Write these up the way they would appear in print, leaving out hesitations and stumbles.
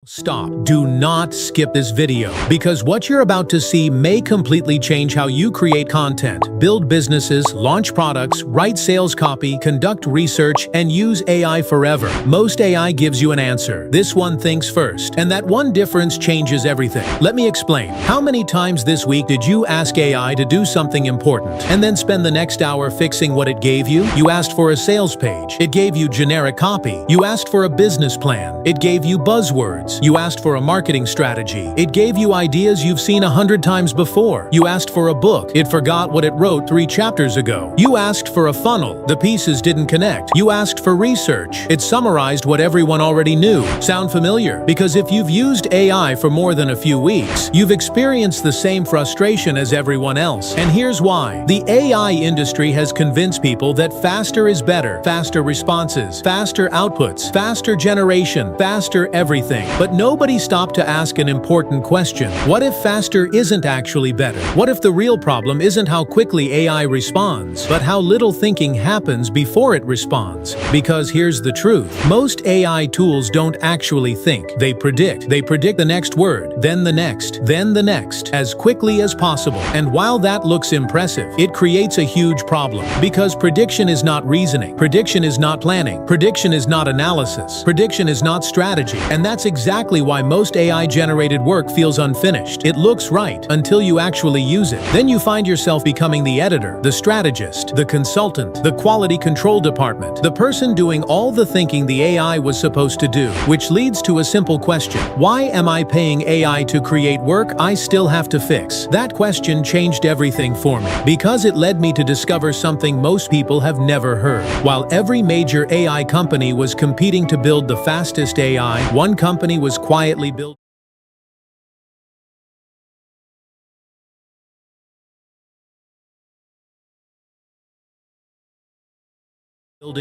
Stop. Do not skip this video, because what you're about to see may completely change how you create content, build businesses, launch products, write sales copy, conduct research, and use AI forever. Most AI gives you an answer. This one thinks first, and that one difference changes everything. Let me explain. How many times this week did you ask AI to do something important, and then spend the next hour fixing what it gave you? You asked for a sales page. It gave you generic copy. You asked for a business plan. It gave you buzzwords. You asked for a marketing strategy. It gave you ideas you've seen 100 times before. You asked for a book. It forgot what it wrote 3 chapters ago. You asked for a funnel. The pieces didn't connect. You asked for research. It summarized what everyone already knew. Sound familiar? Because if you've used AI for more than a few weeks, you've experienced the same frustration as everyone else. And here's why. The AI industry has convinced people that faster is better. Faster responses, faster outputs, faster generation, faster everything. But nobody stopped to ask an important question. What if faster isn't actually better? What if the real problem isn't how quickly AI responds, but how little thinking happens before it responds? Because here's the truth. Most AI tools don't actually think. They predict. They predict the next word, then the next, then the next, as quickly as possible. And while that looks impressive, it creates a huge problem. Because prediction is not reasoning. Prediction is not planning. Prediction is not analysis. Prediction is not strategy. And that's exactly why most AI-generated work feels unfinished. It looks right until you actually use it. Then you find yourself becoming the editor, the strategist, the consultant, the quality control department, the person doing all the thinking the AI was supposed to do. Which leads to a simple question. Why am I paying AI to create work I still have to fix? That question changed everything for me. Because it led me to discover something most people have never heard. While every major AI company was competing to build the fastest AI, one company was quietly building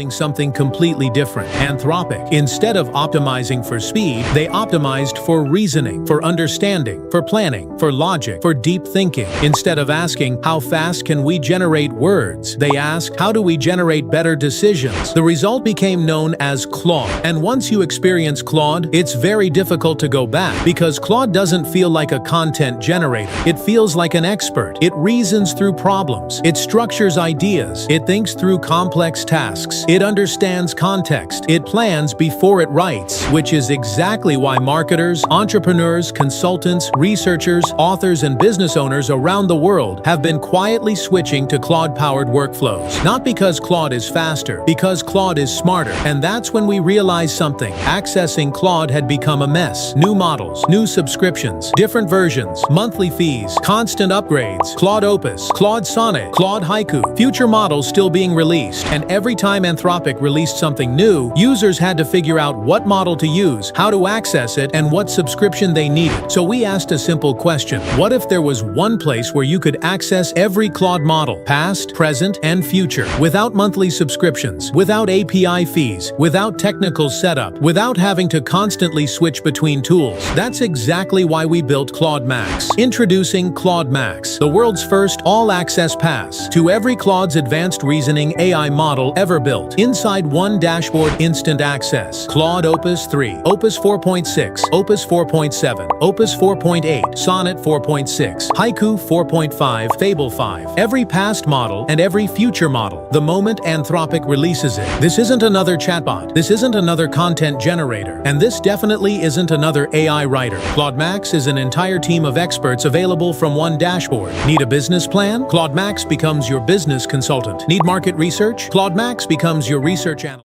something completely different. Anthropic. Instead of optimizing for speed, they optimized for reasoning, for understanding, for planning, for logic, for deep thinking. Instead of asking, how fast can we generate words? They asked, how do we generate better decisions? The result became known as Claude. And once you experience Claude, it's very difficult to go back, because Claude doesn't feel like a content generator. It feels like an expert. It reasons through problems. It structures ideas. It thinks through complex tasks. It understands context. It plans before it writes, which is exactly why marketers, entrepreneurs, consultants, researchers, authors, and business owners around the world have been quietly switching to Claude-powered workflows. Not because Claude is faster, because Claude is smarter. And that's when we realized something. Accessing Claude had become a mess. New models, new subscriptions, different versions, monthly fees, constant upgrades, Claude Opus, Claude Sonnet, Claude Haiku, future models still being released, and every time Anthropic released something new, users had to figure out what model to use, how to access it, and what subscription they needed. So we asked a simple question. What if there was one place where you could access every Claude model, past, present, and future, without monthly subscriptions, without API fees, without technical setup, without having to constantly switch between tools? That's exactly why we built ClaudeMAX. Introducing ClaudeMAX, the world's first all-access pass to every Claude's advanced reasoning AI model ever built. Inside one dashboard, instant access. Claude Opus 3, Opus 4.6, Opus 4.7, Opus 4.8, Sonnet 4.6, Haiku 4.5, Fable 5. Every past model and every future model, the moment Anthropic releases it. This isn't another chatbot. This isn't another content generator. And this definitely isn't another AI writer. ClaudeMAX is an entire team of experts available from one dashboard. Need a business plan? ClaudeMAX becomes your business consultant. Need market research? ClaudeMAX becomes your research analyst.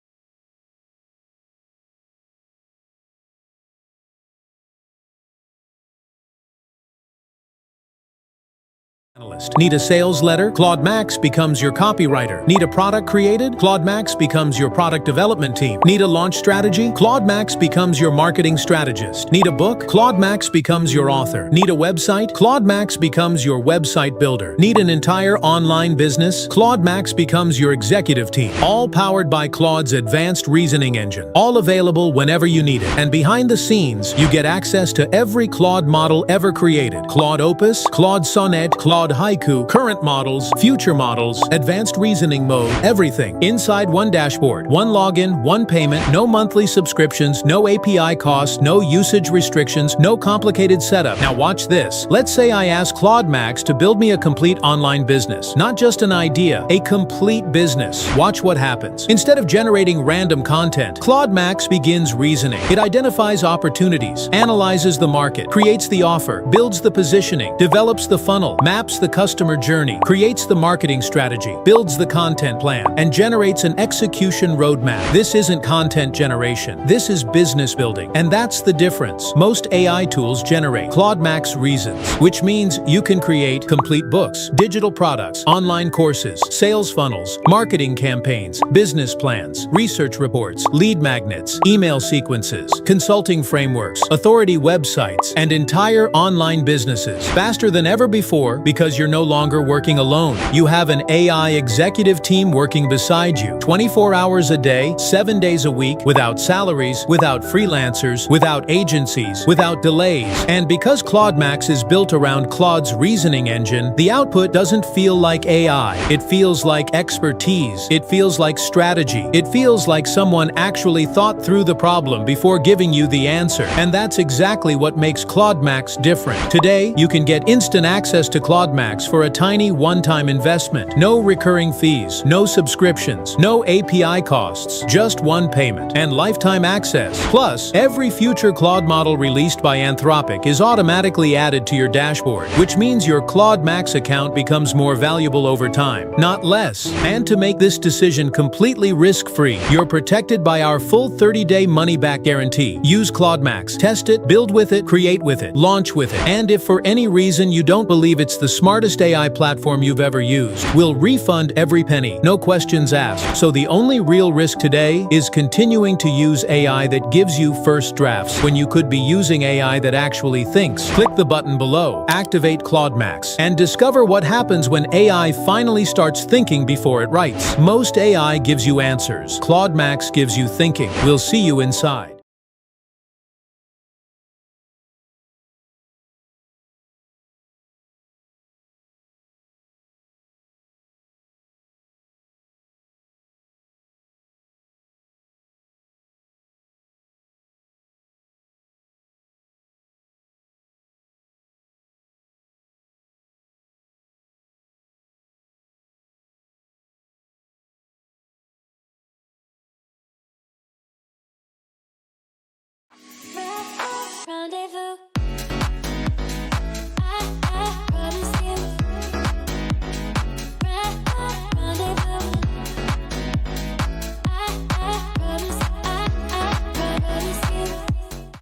Need a sales letter? ClaudeMAX becomes your copywriter. Need a product created? ClaudeMAX becomes your product development team. Need a launch strategy? ClaudeMAX becomes your marketing strategist. Need a book? ClaudeMAX becomes your author. Need a website? ClaudeMAX becomes your website builder. Need an entire online business? ClaudeMAX becomes your executive team. All powered by Claude's advanced reasoning engine. All available whenever you need it. And behind the scenes, you get access to every Claude model ever created. Claude Opus, Claude Sonnet, Claude haiku, current models, future models, advanced reasoning mode, everything. Inside one dashboard, one login, one payment, no monthly subscriptions, no API costs, no usage restrictions, no complicated setup. Now watch this. Let's say I ask ClaudeMAX to build me a complete online business. Not just an idea, a complete business. Watch what happens. Instead of generating random content, ClaudeMAX begins reasoning. It identifies opportunities, analyzes the market, creates the offer, builds the positioning, develops the funnel, maps the customer journey, creates the marketing strategy, builds the content plan, and generates an execution roadmap. This isn't content generation. This is business building. And that's the difference. Most AI tools generate. ClaudeMAX reasons, which means you can create complete books, digital products, online courses, sales funnels, marketing campaigns, business plans, research reports, lead magnets, email sequences, consulting frameworks, authority websites, and entire online businesses. Faster than ever before because you're no longer working alone. You have an AI executive team working beside you 24 hours a day, 7 days a week, without salaries, without freelancers, without agencies, without delays. And because ClaudeMAX is built around Claude's reasoning engine, the output doesn't feel like AI. It feels like expertise. It feels like strategy. It feels like someone actually thought through the problem before giving you the answer. And that's exactly what makes ClaudeMAX different. Today, you can get instant access to ClaudeMAX for a tiny one-time investment. No recurring fees, no subscriptions, no API costs, just one payment, and lifetime access. Plus, every future Claude model released by Anthropic is automatically added to your dashboard, which means your ClaudeMAX account becomes more valuable over time, not less. And to make this decision completely risk-free, you're protected by our full 30-day money-back guarantee. Use ClaudeMAX. Test it, build with it, create with it, launch with it. And if for any reason you don't believe it's the smartest AI platform you've ever used, we'll refund every penny, no questions asked. So the only real risk today is continuing to use AI that gives you first drafts when you could be using AI that actually thinks. Click the button below, activate ClaudeMAX, and discover what happens when AI finally starts thinking before it writes. Most AI gives you answers. ClaudeMAX gives you thinking. We'll see you inside. Rendezvous.